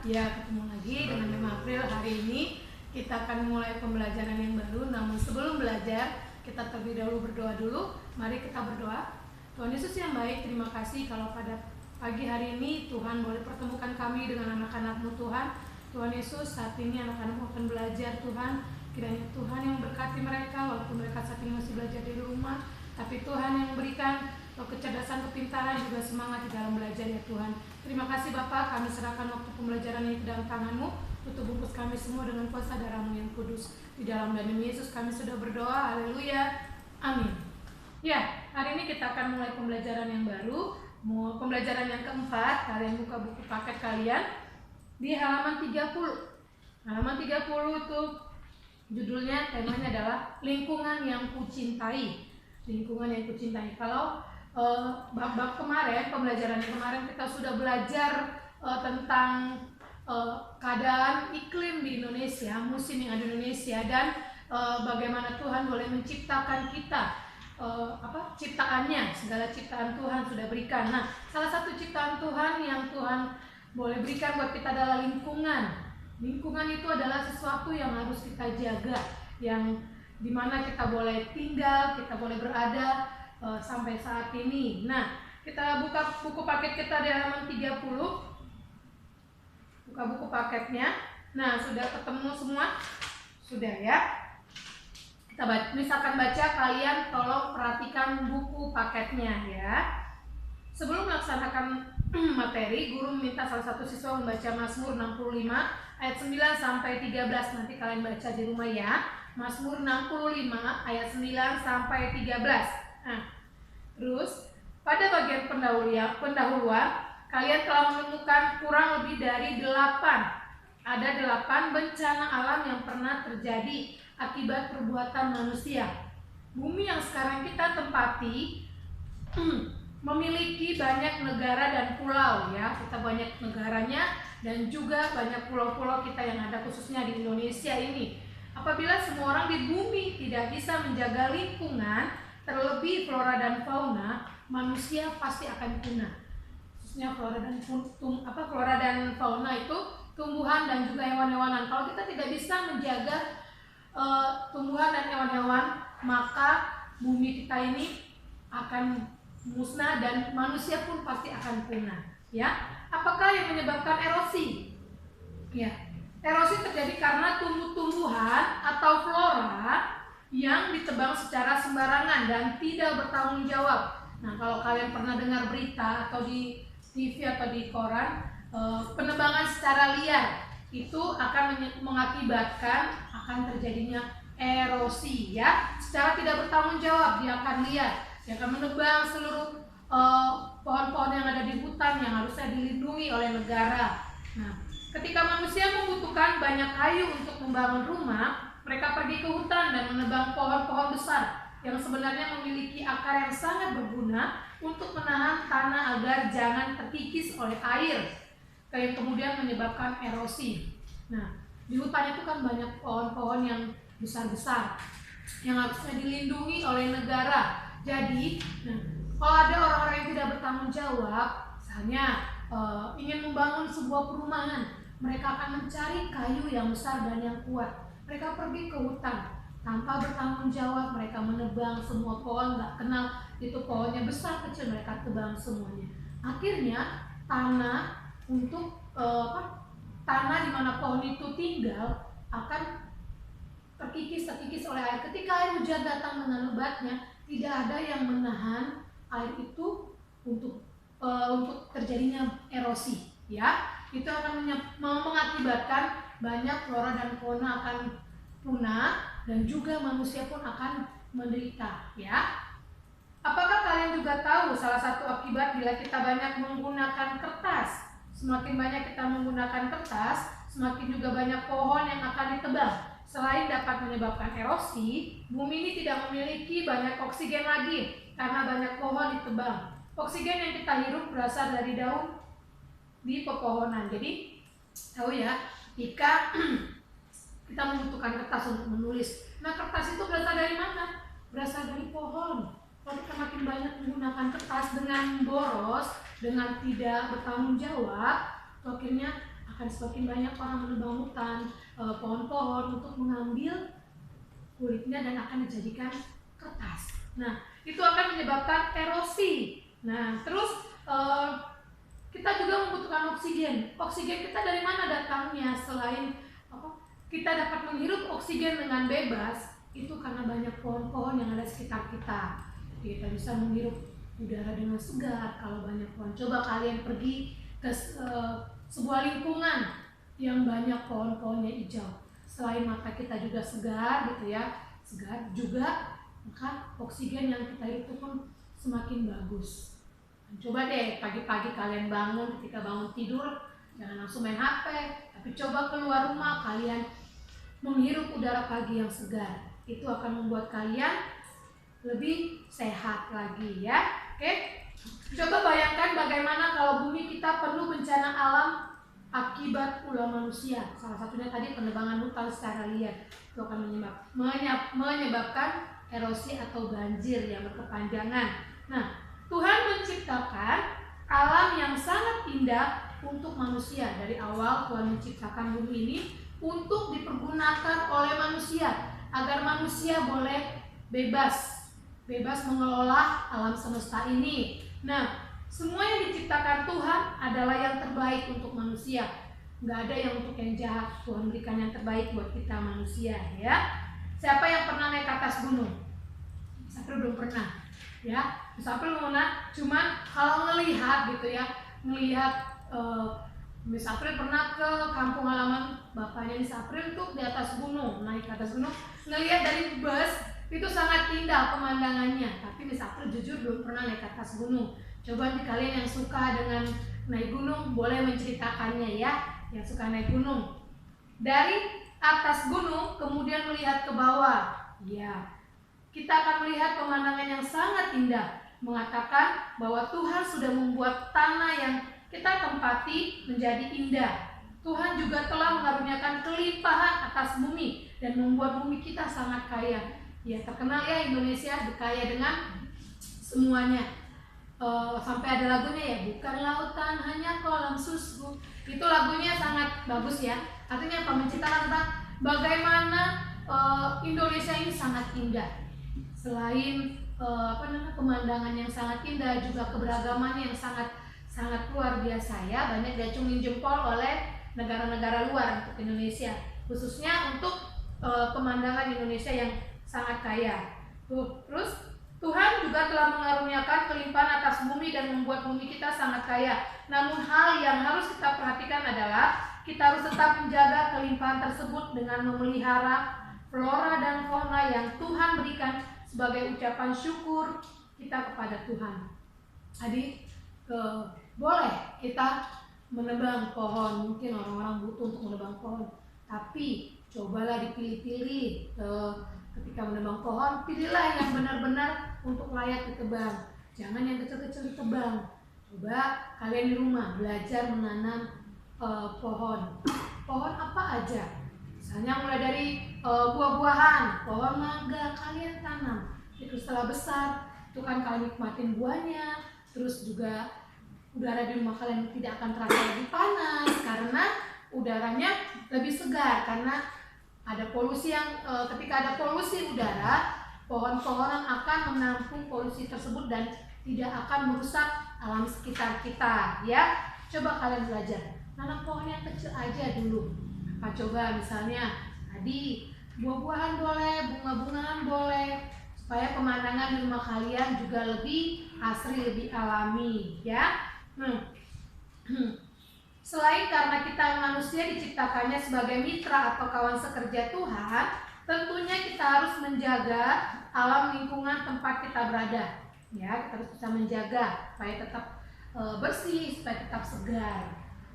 Ya, ketemu lagi dengan Mema April. Hari ini kita akan mulai pembelajaran yang baru. Namun sebelum belajar, kita terlebih dahulu berdoa dulu. Mari kita berdoa. Tuhan Yesus yang baik, terima kasih kalau pada pagi hari ini Tuhan boleh pertemukan kami dengan anak-anak-Mu Tuhan. Tuhan Yesus, saat ini anak-anak-Mu akan belajar Tuhan. Kiranya Tuhan yang berkati mereka walaupun mereka saat ini masih belajar di rumah. Tapi Tuhan yang memberikan kecerdasan, kepintaran, juga semangat di dalam belajar ya Tuhan. Terima kasih Bapak, kami serahkan waktu pembelajaran ini ke dalam tangan-Mu. Tutup bungkus kami semua dengan kuasa darah-Mu yang kudus. Di dalam nama Yesus kami sudah berdoa, haleluya, amin. Ya, hari ini kita akan mulai pembelajaran yang baru. Pembelajaran yang keempat, kalian buka buku paket kalian di halaman 30. Halaman 30 itu judulnya, temanya adalah lingkungan yang kucintai. Lingkungan yang kucintai. Kalau bab kemarin, pembelajaran yang kemarin kita sudah belajar tentang keadaan iklim di Indonesia, musim yang ada di Indonesia, dan bagaimana Tuhan boleh menciptakan kita, ciptaannya, segala ciptaan Tuhan sudah berikan. Nah, salah satu ciptaan Tuhan yang Tuhan boleh berikan buat kita adalah lingkungan. Lingkungan itu adalah sesuatu yang harus kita jaga, yang dimana kita boleh tinggal, kita boleh berada sampai saat ini. Nah, kita buka buku paket kita di halaman 30. Buka buku paketnya. Nah, sudah ketemu semua? Sudah ya? Kita misalkan baca, kalian tolong perhatikan buku paketnya ya. Sebelum melaksanakan materi, guru meminta salah satu siswa membaca Mazmur 65 ayat 9 sampai 13. Nanti kalian baca di rumah ya. Mazmur 65 ayat 9 sampai 13. Nah, terus pada bagian pendahuluan kalian telah menemukan kurang lebih dari 8 bencana alam yang pernah terjadi akibat perbuatan manusia. Bumi yang sekarang kita tempati memiliki banyak negara dan pulau ya. Kita banyak negaranya dan juga banyak pulau-pulau kita yang ada khususnya di Indonesia ini. Apabila semua orang di bumi tidak bisa menjaga lingkungan, terlebih flora dan fauna, manusia pasti akan punah. Khususnya flora dan fauna itu tumbuhan dan juga hewan-hewanan. Kalau kita tidak bisa menjaga tumbuhan dan hewan-hewan, maka bumi kita ini akan musnah dan manusia pun pasti akan punah. Ya, apakah yang menyebabkan erosi? Ya, erosi terjadi karena tumbuh-tumbuhan atau flora yang ditebang secara sembarangan dan tidak bertanggung jawab. Nah, kalau kalian pernah dengar berita atau di TV atau di koran, penebangan secara liar itu akan mengakibatkan akan terjadinya erosi ya. Secara tidak bertanggung jawab dia akan liar, dia akan menebang seluruh pohon-pohon yang ada di hutan yang harusnya dilindungi oleh negara. Nah, ketika manusia membutuhkan banyak kayu untuk membangun rumah, mereka pergi ke hutan dan menebang pohon-pohon besar yang sebenarnya memiliki akar yang sangat berguna untuk menahan tanah agar jangan terkikis oleh air, yang kemudian menyebabkan erosi. Nah, di hutan itu kan banyak pohon-pohon yang besar-besar yang harusnya dilindungi oleh negara. Jadi, kalau ada orang-orang yang tidak bertanggung jawab, misalnya ingin membangun sebuah perumahan, mereka akan mencari kayu yang besar dan yang kuat. Mereka pergi ke hutan tanpa bertanggung jawab, mereka menebang semua pohon, nggak kenal itu pohonnya besar kecil, mereka tebang semuanya. Akhirnya tanah untuk tanah di mana pohon itu tinggal akan terkikis oleh air. Ketika air hujan datang dengan lebatnya, tidak ada yang menahan air itu untuk terjadinya erosi ya. Itu akan mengakibatkan banyak flora dan fauna akan punah dan juga manusia pun akan menderita ya. Apakah kalian juga tahu salah satu akibat bila kita banyak menggunakan kertas? Semakin banyak kita menggunakan kertas, semakin juga banyak pohon yang akan ditebang. Selain dapat menyebabkan erosi, bumi ini tidak memiliki banyak oksigen lagi karena banyak pohon ditebang. Oksigen yang kita hirup berasal dari daun di pepohonan. Jadi, tahu ya, jika kita membutuhkan kertas untuk menulis, nah kertas itu berasal dari mana? Berasal dari pohon. Kalau kita makin banyak menggunakan kertas dengan boros, dengan tidak bertanggung jawab, akhirnya akan semakin banyak orang menebang hutan, pohon-pohon untuk mengambil kulitnya dan akan dijadikan kertas. Nah, itu akan menyebabkan erosi. Nah, terus kita juga membutuhkan oksigen. Oksigen kita dari mana datangnya? Selain kita dapat menghirup oksigen dengan bebas, itu karena banyak pohon-pohon yang ada di sekitar kita. Kita bisa menghirup udara dengan segar kalau banyak pohon. Coba kalian pergi ke sebuah lingkungan yang banyak pohon-pohonnya hijau. Selain mata kita juga segar gitu ya, segar juga, maka oksigen yang kita hirup pun semakin bagus. Coba deh pagi-pagi kalian bangun, ketika bangun tidur jangan langsung main HP, tapi coba keluar rumah kalian menghirup udara pagi yang segar. Itu akan membuat kalian lebih sehat lagi ya. Oke? Coba bayangkan bagaimana kalau bumi kita penuh bencana alam akibat ulah manusia. Salah satunya tadi penebangan hutan secara liar. Itu akan menyebabkan erosi atau banjir yang berkepanjangan. Nah, Tuhan menciptakan alam yang sangat indah untuk manusia. Dari awal Tuhan menciptakan bumi ini untuk dipergunakan oleh manusia, agar manusia boleh bebas mengelola alam semesta ini. Nah, semua yang diciptakan Tuhan adalah yang terbaik untuk manusia. Nggak ada yang untuk yang jahat. Tuhan berikan yang terbaik buat kita manusia ya. Siapa yang pernah naik ke atas gunung? Saya belum pernah. Ya, April mana? Cuman kalau ngelihat gitu ya, Miss April pernah ke kampung halaman bapaknya Miss April tuh di atas gunung, naik ke atas gunung, ngelihat dari bus itu sangat indah pemandangannya. Tapi Miss April jujur belum pernah naik ke atas gunung. Coba nih kalian yang suka dengan naik gunung boleh menceritakannya ya, yang suka naik gunung. Dari atas gunung kemudian melihat ke bawah, ya. Kita akan melihat pemandangan yang sangat indah, mengatakan bahwa Tuhan sudah membuat tanah yang kita tempati menjadi indah. Tuhan juga telah mengaruniakan kelimpahan atas bumi dan membuat bumi kita sangat kaya. Ya, terkenal ya Indonesia kaya dengan semuanya. Sampai ada lagunya ya, bukan lautan hanya kolam susu. Itu lagunya sangat bagus ya. Artinya apa? Menceritakan tentang bagaimana Indonesia ini sangat indah. Selain pemandangan yang sangat indah, juga keberagamannya yang sangat luar biasa ya. Banyak diacungin jempol oleh negara-negara luar untuk Indonesia, khususnya untuk pemandangan Indonesia yang sangat kaya. Terus Tuhan juga telah mengaruniakan kelimpahan atas bumi dan membuat bumi kita sangat kaya. Namun hal yang harus kita perhatikan adalah kita harus tetap menjaga kelimpahan tersebut dengan memelihara flora dan fauna yang Tuhan berikan sebagai ucapan syukur kita kepada Tuhan. Jadi boleh kita menebang pohon, mungkin orang-orang butuh untuk menebang pohon, tapi cobalah dipilih-pilih. Ketika menebang pohon, pilihlah yang benar-benar untuk layak ditebang. Jangan yang kecil-kecil ditebang. Coba kalian di rumah belajar menanam pohon. Pohon apa aja? Misalnya mulai dari buah-buahan, pohon mangga kalian tanam. Itu setelah besar, itu kan kalian nikmatin buahnya. Terus juga udara di rumah kalian tidak akan terasa lebih panas karena udaranya lebih segar, karena ada polusi yang ketika ada polusi udara, pohon-pohonan akan menampung polusi tersebut dan tidak akan merusak alam sekitar kita ya. Coba kalian belajar nanam pohon yang kecil aja dulu. Coba misalnya tadi buah-buahan boleh, bunga-bungaan boleh, supaya pemandangan di rumah kalian juga lebih asri, lebih alami ya. Selain karena kita manusia diciptakannya sebagai mitra atau kawan sekerja Tuhan, tentunya kita harus menjaga alam lingkungan tempat kita berada. Ya, kita harus bisa menjaga supaya tetap bersih, supaya tetap segar.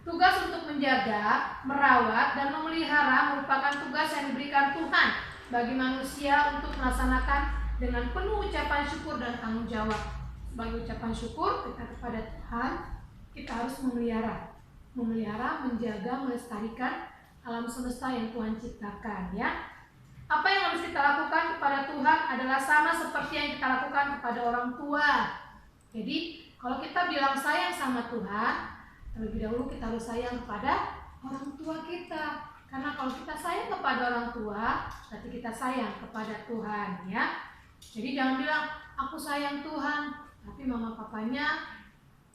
Tugas untuk menjaga, merawat, dan memelihara merupakan tugas yang diberikan Tuhan bagi manusia untuk melaksanakan dengan penuh ucapan syukur dan tanggung jawab. Sebagai ucapan syukur kita kepada Tuhan, kita harus memelihara, menjaga, melestarikan alam semesta yang Tuhan ciptakan ya. Apa yang harus kita lakukan kepada Tuhan adalah sama seperti yang kita lakukan kepada orang tua. Jadi kalau kita bilang sayang sama Tuhan, terlebih dahulu kita harus sayang kepada orang tua kita. Karena kalau kita sayang kepada orang tua, berarti kita sayang kepada Tuhan, ya. Jadi jangan bilang aku sayang Tuhan, tapi mama papanya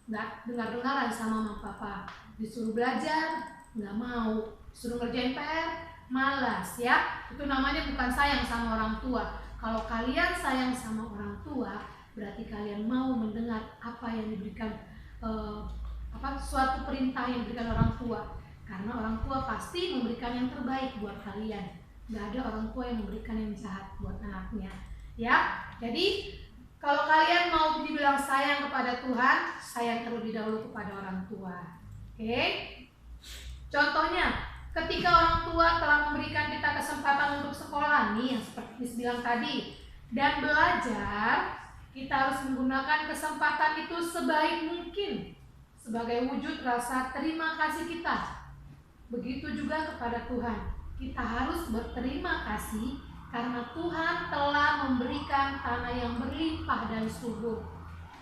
nggak dengar-dengaran sama mama papa. Disuruh belajar, nggak mau. Disuruh ngerjain PR, malas, ya. Itu namanya bukan sayang sama orang tua. Kalau kalian sayang sama orang tua, berarti kalian mau mendengar apa yang diberikan, suatu perintah yang diberikan orang tua. Karena orang tua pasti memberikan yang terbaik buat kalian. Nggak ada orang tua yang memberikan yang jahat buat anaknya, ya. Jadi kalau kalian mau dibilang sayang kepada Tuhan, sayang terlebih dahulu kepada orang tua. Oke? Contohnya, ketika orang tua telah memberikan kita kesempatan untuk sekolah nih, yang seperti Miss bilang tadi, dan belajar, kita harus menggunakan kesempatan itu sebaik mungkin sebagai wujud rasa terima kasih kita. Begitu juga kepada Tuhan, kita harus berterima kasih karena Tuhan telah memberikan tanah yang berlimpah dan subur.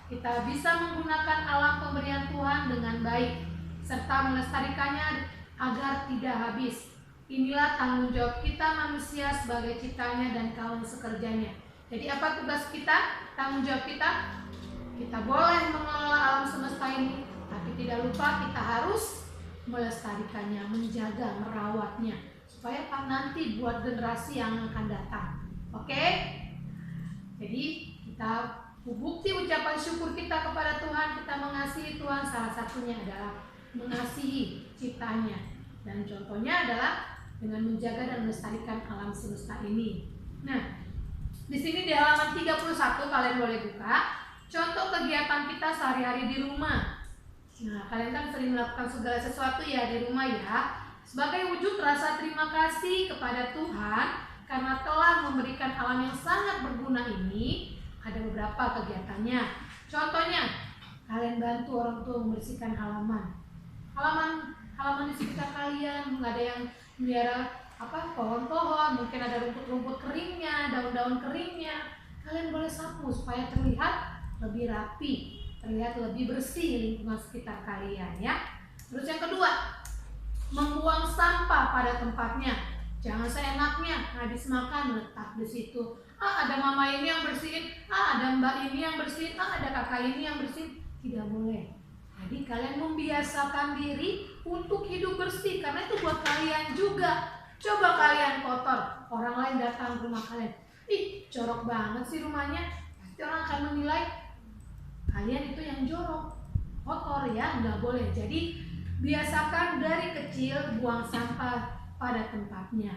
Kita bisa menggunakan alam pemberian Tuhan dengan baik, serta melestarikannya agar tidak habis. Inilah tanggung jawab kita manusia sebagai ciptanya dan kawan sekerjanya. Jadi apa tugas kita? Tanggung jawab kita? Kita boleh mengelola alam semesta ini, tapi tidak lupa kita harus melestarikannya, menjaga, merawatnya, supaya nanti buat generasi yang akan datang. Oke? Jadi kita bukti ucapan syukur kita kepada Tuhan, kita mengasihi Tuhan, salah satunya adalah mengasihi ciptanya. Dan contohnya adalah dengan menjaga dan melestarikan alam semesta ini. Nah, di sini di halaman 31 kalian boleh buka contoh kegiatan kita sehari-hari di rumah. Nah, kalian kan sering melakukan segala sesuatu ya di rumah ya. Sebagai wujud rasa terima kasih kepada Tuhan karena telah memberikan alam yang sangat berguna ini, ada beberapa kegiatannya. Contohnya, kalian bantu orang tua membersihkan halaman di sekitar kalian. Nggak ada yang melihara pohon-pohon, mungkin ada rumput-rumput keringnya, daun-daun keringnya. Kalian boleh sapu supaya terlihat lebih rapi, terlihat lebih bersih lingkungan sekitar kalian, ya. Terus yang kedua, membuang sampah pada tempatnya. Jangan seenaknya habis makan letak di situ. Ada mama ini yang bersihin, ada mbak ini yang bersihin, ada kakak ini yang bersihin. Tidak boleh. Jadi kalian membiasakan diri untuk hidup bersih, karena itu buat kalian juga. Coba kalian kotor, orang lain datang ke rumah kalian, ih jorok banget sih rumahnya. Pasti orang akan menilai kalian itu yang jorok, kotor, ya, nggak boleh. Jadi biasakan dari kecil buang sampah pada tempatnya.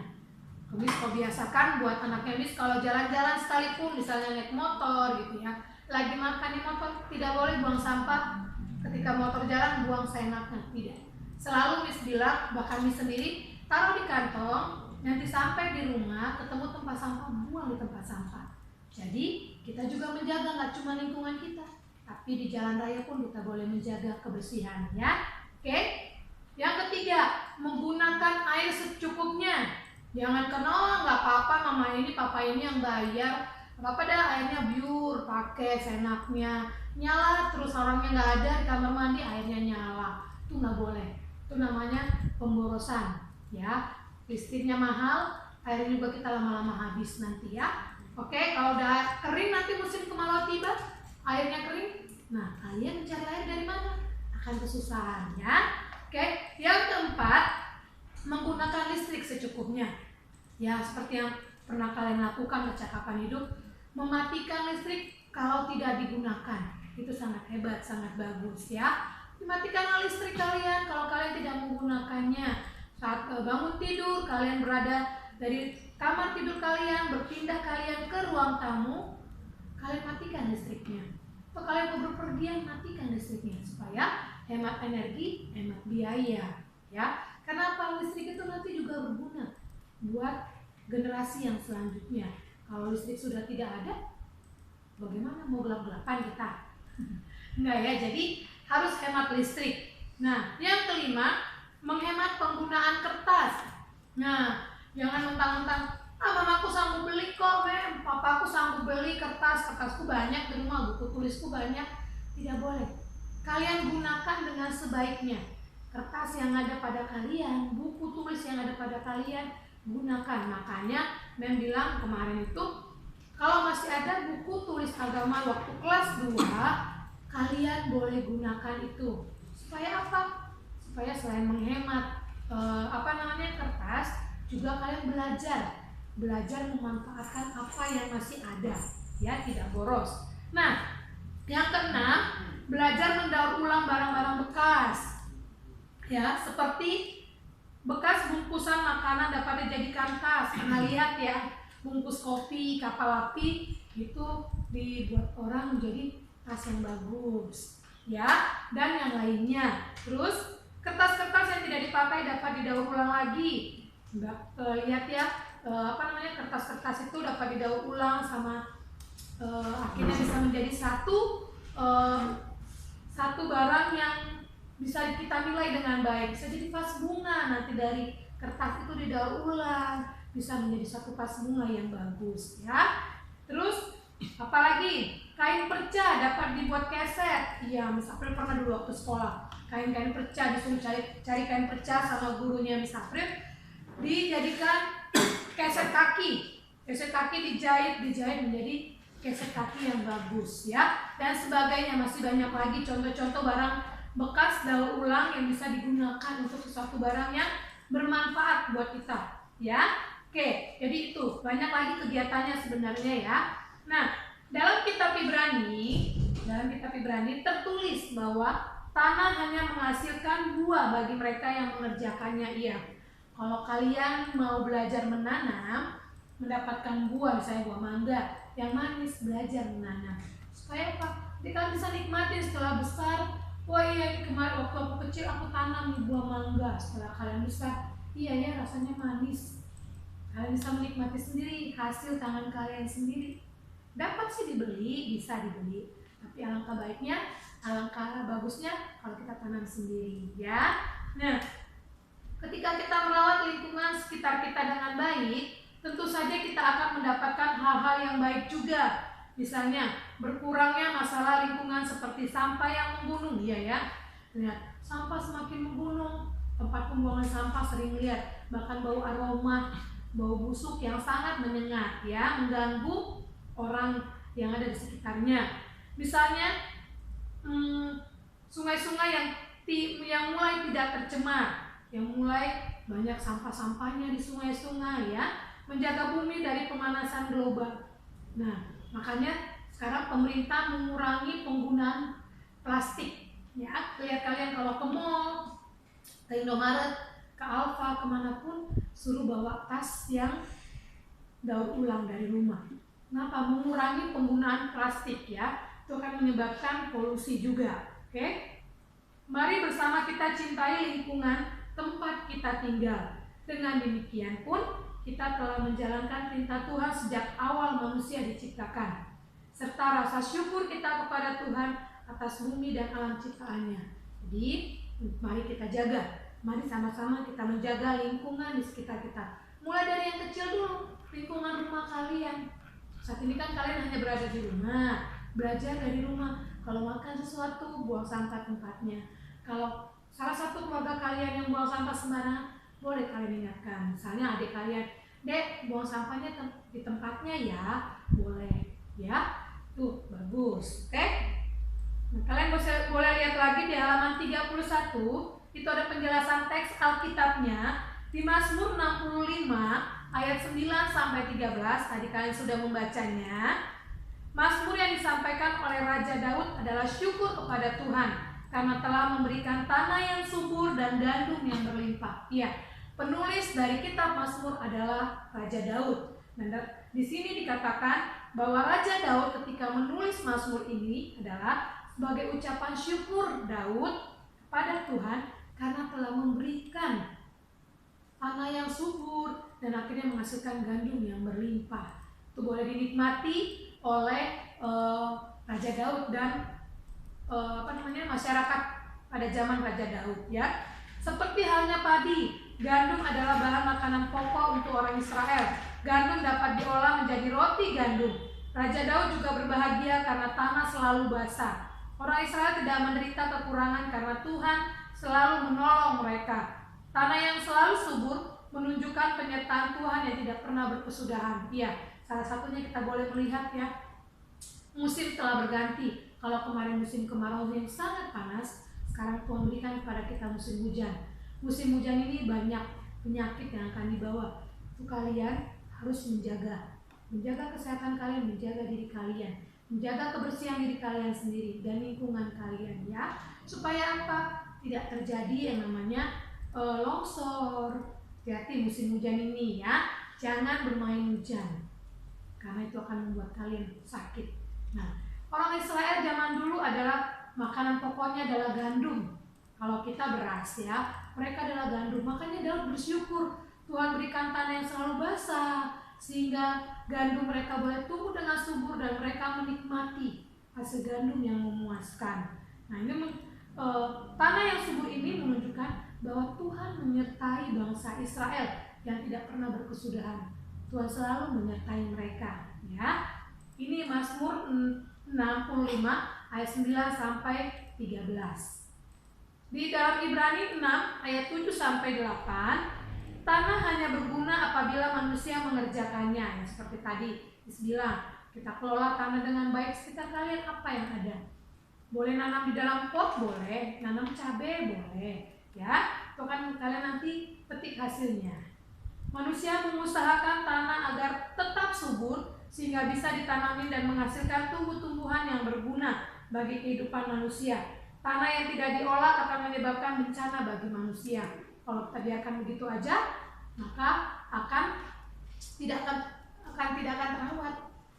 Miss kok biasakan buat anaknya Miss kalau jalan-jalan sekalipun, misalnya naik motor gitu ya, lagi makan di motor, tidak boleh buang sampah. Ketika motor jalan buang seenaknya, tidak. Selalu Miss bilang, bahkan Miss sendiri taruh di kantong, nanti sampai di rumah ketemu tempat sampah, buang di tempat sampah. Jadi kita juga menjaga nggak cuma lingkungan kita, tapi di jalan raya pun kita boleh menjaga kebersihan, ya. Oke. Yang ketiga, menggunakan air secukupnya. Jangan karena nggak apa-apa mama ini papa ini yang bayar, apa-apa dah airnya biur, pakai seenaknya, nyala terus orangnya nggak ada di kamar mandi airnya nyala, itu nggak boleh. Itu namanya pemborosan, ya. Listriknya mahal, airnya juga kita lama-lama habis nanti, ya. Oke, kalau udah kering nanti musim kemarau tiba, airnya kering, nah kalian mencari air dari mana? Akan kesusahan, ya. Oke, yang keempat, menggunakan listrik secukupnya. Ya, seperti yang pernah kalian lakukan percakapan hidup, mematikan listrik kalau tidak digunakan. Itu sangat hebat, sangat bagus, ya. Dimatikan listrik kalian kalau kalian tidak menggunakannya. Saat bangun tidur, kalian berada dari kamar tidur kalian, berpindah kalian ke ruang tamu, kalian matikan listriknya. Atau kalian mau berpergian, matikan listriknya supaya hemat energi, hemat biaya, ya. Kenapa? Listrik itu nanti juga berguna buat generasi yang selanjutnya. Kalau listrik sudah tidak ada, bagaimana mau gelap-gelapan kita? Enggak, ya. Jadi harus hemat listrik. Nah, yang kelima, menghemat penggunaan kertas. Nah, jangan mentang-mentang mamaku sanggup beli kok, papaku sanggup beli kertasku banyak di rumah, buku tulisku banyak. Tidak boleh. Kalian gunakan dengan sebaiknya. kertas yang ada pada kalian, buku tulis yang ada pada kalian, gunakan. Makanya Mem bilang kemarin itu, kalau masih ada buku tulis agama waktu kelas 2, kalian boleh gunakan itu. Supaya apa? Supaya selain menghemat kertas, juga kalian belajar memanfaatkan apa yang masih ada, ya, tidak boros. Nah, yang keenam, belajar mendaur ulang barang-barang bekas. Ya, seperti bekas bungkusan makanan dapat dijadikan tas. Pernah lihat ya, bungkus kopi, kapal api itu dibuat orang menjadi tas yang bagus, ya, dan yang lainnya. Terus kertas-kertas yang tidak dipakai dapat didaur ulang lagi. Lihat ya, kertas-kertas itu dapat didaur ulang sama akhirnya bisa menjadi satu barang yang bisa kita nilai dengan baik. Bisa jadi vas bunga, nanti dari kertas itu didaur ulang bisa menjadi satu vas bunga yang bagus, ya. Terus apalagi, kain perca dapat dibuat keset. Iya, Miss April pernah dulu waktu sekolah, kain-kain perca, disuruh cari kain perca sama gurunya Miss April, dijadikan keset kaki. Keset kaki dijahit menjadi keset kaki yang bagus, ya, dan sebagainya. Masih banyak lagi contoh-contoh barang bekas daur ulang yang bisa digunakan untuk sesuatu barang yang bermanfaat buat kita, ya. Oke, jadi itu banyak lagi kegiatannya sebenarnya, ya. Nah, dalam kitab Ibrani tertulis bahwa tanah hanya menghasilkan buah bagi mereka yang mengerjakannya. Iya, kalau kalian mau belajar menanam, mendapatkan buah, misalnya buah mangga yang manis, belajar menanam supaya apa? Jadi kalian bisa nikmatin setelah besar. Wah iya, kemarin waktu aku kecil aku tanam nih buah mangga. Setelah kalian besar, iya ya, rasanya manis. Kalian bisa menikmati sendiri hasil tangan kalian sendiri. Dapat sih dibeli, bisa dibeli, tapi alangkah baiknya, alangkah bagusnya kalau kita tanam sendiri, ya. Nah, ketika kita merawat lingkungan sekitar kita dengan baik, tentu saja kita akan mendapatkan hal-hal yang baik juga. Misalnya, berkurangnya masalah lingkungan seperti sampah yang menggunung. Iya ya, lihat, sampah semakin menggunung. Tempat pembuangan sampah sering lihat, bahkan bau aroma, bau busuk yang sangat menyengat, ya, mengganggu orang yang ada di sekitarnya. Misalnya, sungai-sungai yang mulai tidak tercemar, yang mulai banyak sampah-sampahnya di sungai-sungai, ya, menjaga bumi dari pemanasan global. Nah, makanya sekarang pemerintah mengurangi penggunaan plastik, ya. Lihat kalian kalau ke mall, ke Indomaret, ke Alfa, kemanapun, suruh bawa tas yang daur ulang dari rumah. Kenapa? Mengurangi penggunaan plastik, ya. Itu akan menyebabkan polusi juga. Oke? Mari bersama kita cintai lingkungan tempat kita tinggal. Dengan demikian pun kita telah menjalankan perintah Tuhan sejak awal manusia diciptakan, serta rasa syukur kita kepada Tuhan atas bumi dan alam ciptaannya. Jadi, mari kita jaga. Mari sama-sama kita menjaga lingkungan di sekitar kita. Mulai dari yang kecil dulu, lingkungan rumah kalian. Saat ini kan kalian hanya berada di rumah, belajar dari rumah. Kalau makan sesuatu, buang sampah tempatnya. Kalau salah satu keluarga kalian yang buang sampah sembarangan, boleh kalian ingatkan. Misalnya adik kalian, Dek, buang sampahnya di tempatnya ya, boleh, ya. Tuh, bagus, oke? Nah, kalian boleh lihat lagi di halaman 31, itu ada penjelasan teks Alkitabnya di Mazmur 65 ayat 9 sampai 13. Tadi kalian sudah membacanya. Mazmur yang disampaikan oleh Raja Daud adalah syukur kepada Tuhan karena telah memberikan tanah yang subur dan gandum yang berlimpah. Iya, penulis dari kitab Mazmur adalah Raja Daud. Dan di sini dikatakan bahwa Raja Daud ketika menulis Mazmur ini adalah sebagai ucapan syukur Daud kepada Tuhan karena telah memberikan tanah yang subur dan akhirnya menghasilkan gandum yang berlimpah. Itu boleh dinikmati oleh Raja Daud dan masyarakat pada zaman Raja Daud, ya. Seperti halnya padi, gandum adalah bahan makanan pokok untuk orang Israel. Gandum dapat diolah menjadi roti gandum. Raja Daud juga berbahagia karena tanah selalu basah. Orang Israel tidak menderita kekurangan karena Tuhan selalu menolong mereka. Tanah yang selalu subur menunjukkan penyertaan Tuhan yang tidak pernah berkesudahan. Iya, salah satunya kita boleh melihat ya, musim telah berganti. Kalau kemarin musim kemarau yang sangat panas, sekarang Tuhan berikan kepada kita musim hujan. Musim hujan ini banyak penyakit yang akan dibawa. Itu kalian harus menjaga kesehatan kalian, menjaga diri kalian, menjaga kebersihan diri kalian sendiri dan lingkungan kalian ya. Supaya apa? Tidak terjadi yang namanya longsor. Hati-hati musim hujan ini ya. Jangan bermain hujan, karena itu akan membuat kalian sakit. Nah, orang Israel zaman dulu adalah makanan pokoknya adalah gandum. Kalau kita beras ya, mereka adalah gandum. Makanya Daud bersyukur Tuhan berikan tanah yang selalu basah, sehingga gandum mereka boleh tumbuh dengan subur dan mereka menikmati hasil gandum yang memuaskan. Nah, ini tanah yang subur ini menunjukkan bahwa Tuhan menyertai bangsa Israel yang tidak pernah berkesudahan. Tuhan selalu menyertai mereka ya. Ini Mazmur 65 ayat 9 sampai 13. Di dalam Ibrani 6 ayat 7 sampai 8, tanah hanya berguna apabila manusia mengerjakannya. Yang seperti tadi bilang, kita kelola tanah dengan baik. Sekitar kalian apa yang ada? Boleh nanam di dalam pot, boleh nanam cabai, boleh ya. Itu kan kalian nanti petik hasilnya. Manusia mengusahakan tanah agar tetap subur sehingga bisa ditanami dan menghasilkan tumbuh-tumbuhan yang berguna bagi kehidupan manusia. Tanah yang tidak diolah akan menyebabkan bencana bagi manusia. Kalau kita biarkan begitu aja, maka tidak akan terawat,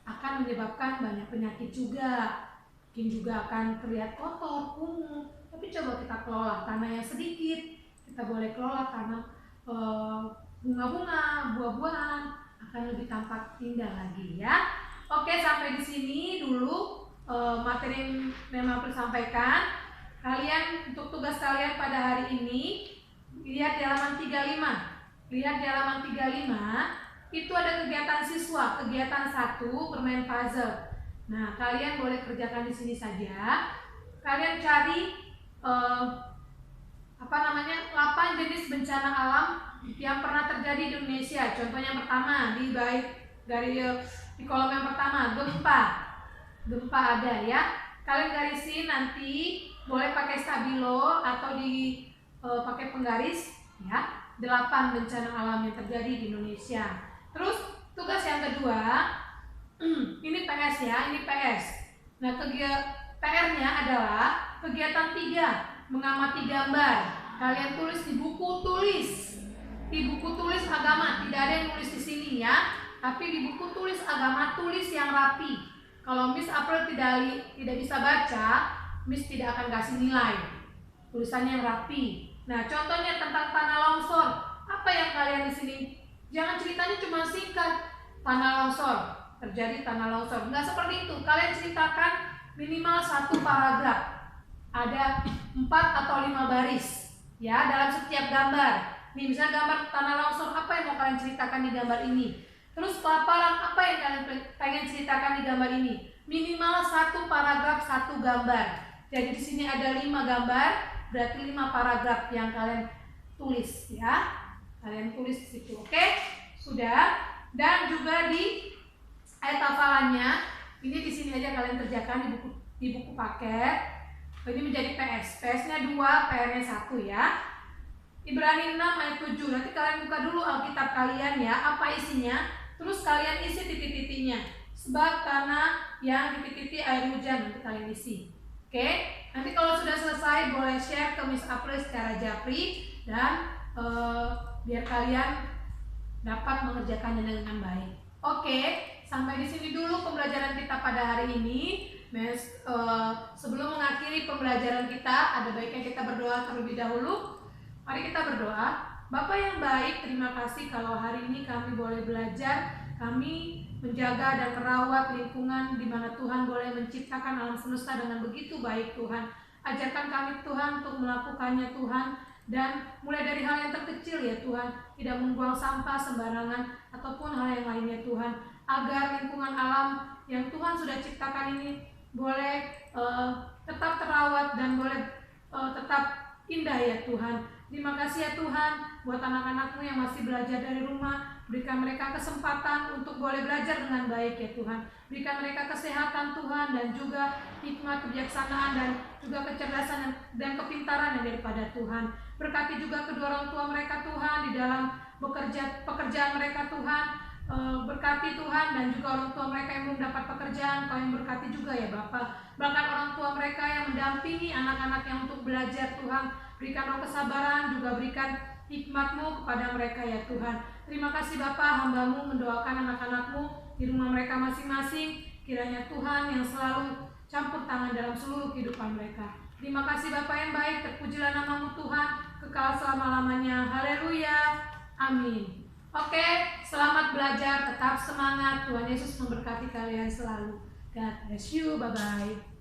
akan menyebabkan banyak penyakit juga. Mungkin juga akan terlihat kotor, kumuh. Tapi coba kita kelola tanah yang sedikit. Kita boleh kelola tanah bunga-bunga, buah-buahan, akan lebih tampak indah lagi ya. Oke, sampai di sini dulu materi yang memang perlu sampaikan. Kalian untuk tugas kalian pada hari ini, lihat di halaman 35. Lihat di halaman 35, itu ada kegiatan siswa, kegiatan 1 bermain puzzle. Nah, kalian boleh kerjakan di sini saja. Kalian cari 8 jenis bencana alam yang pernah terjadi di Indonesia. Contohnya yang pertama di kolom yang pertama, gempa ada ya. Kalian garisin, nanti boleh pakai stabilo atau pakai penggaris ya. 8 bencana alam yang terjadi di Indonesia. Terus tugas yang kedua, ini PS ya, ini PS. Nah, PR-nya adalah kegiatan 3, mengamati gambar. Kalian tulis di buku tulis. Di buku tulis agama, tidak ada yang tulis di sini ya. Tapi di buku tulis agama, tulis yang rapi. Kalau Miss April tidak bisa baca, Miss tidak akan kasih nilai. Tulisannya yang rapi. Nah, contohnya tentang tanah longsor. Apa yang kalian di sini? Jangan ceritanya cuma singkat. Tanah longsor, terjadi tanah longsor. Nggak seperti itu. Kalian ceritakan minimal 1 paragraf. Ada 4 atau 5 baris ya dalam setiap gambar. Nih, misalnya gambar tanah longsor, apa yang mau kalian ceritakan di gambar ini? Terus kelaparan, apa yang kalian pengen ceritakan di gambar ini? Minimal 1 paragraf, 1 gambar. Jadi di sini ada 5 gambar, berarti 5 paragraf yang kalian tulis ya. Kalian tulis di situ, oke? Sudah. Dan juga di ayat hafalannya, ini di sini aja kalian kerjakan di buku paket. Ini menjadi PS. PS-nya 2, PR-nya 1 ya. Ibrani 6 ayat 7. Nanti kalian buka dulu Alkitab kalian ya, apa isinya. Terus kalian isi titik-titiknya. Sebab tanah yang titik-titik air hujan, nanti kalian isi. Oke? Nanti kalau sudah selesai boleh share ke Miss April secara japri dan biar kalian dapat mengerjakannya dengan baik. Oke, sampai di sini dulu pembelajaran kita pada hari ini. Sebelum mengakhiri pembelajaran kita, ada baiknya kita berdoa terlebih dahulu. Mari kita berdoa. Bapa yang baik, terima kasih kalau hari ini kami boleh belajar, kami menjaga dan merawat lingkungan di mana Tuhan boleh menciptakan alam semesta dengan begitu baik Tuhan. Ajarkan kami Tuhan untuk melakukannya Tuhan, dan mulai dari hal yang terkecil ya Tuhan, tidak membuang sampah sembarangan ataupun hal yang lainnya Tuhan, agar lingkungan alam yang Tuhan sudah ciptakan ini boleh tetap terawat dan boleh tetap indah ya Tuhan. Terima kasih ya Tuhan buat anak-anak-Mu yang masih belajar dari rumah. Berikan mereka kesempatan untuk boleh belajar dengan baik ya Tuhan. Berikan mereka kesehatan Tuhan, dan juga hikmat, kebijaksanaan, dan juga kecerdasan dan kepintaran yang daripada Tuhan. Berkati juga kedua orang tua mereka Tuhan di dalam pekerjaan mereka Tuhan. Berkati Tuhan, dan juga orang tua mereka yang belum dapat pekerjaan, Kau yang berkati juga ya Bapa. Bahkan orang tua mereka yang mendampingi anak-anak yang untuk belajar Tuhan, berikan roh kesabaran, juga berikan hikmat-Mu kepada mereka ya Tuhan. Terima kasih Bapa, hamba-Mu mendoakan anak-anak-Mu di rumah mereka masing-masing. Kiranya Tuhan yang selalu campur tangan dalam seluruh kehidupan mereka. Terima kasih Bapa yang baik, terpujilah nama-Mu Tuhan, kekal selama-lamanya. Haleluya, amin. Oke, selamat belajar, tetap semangat. Tuhan Yesus memberkati kalian selalu. God bless you, bye-bye.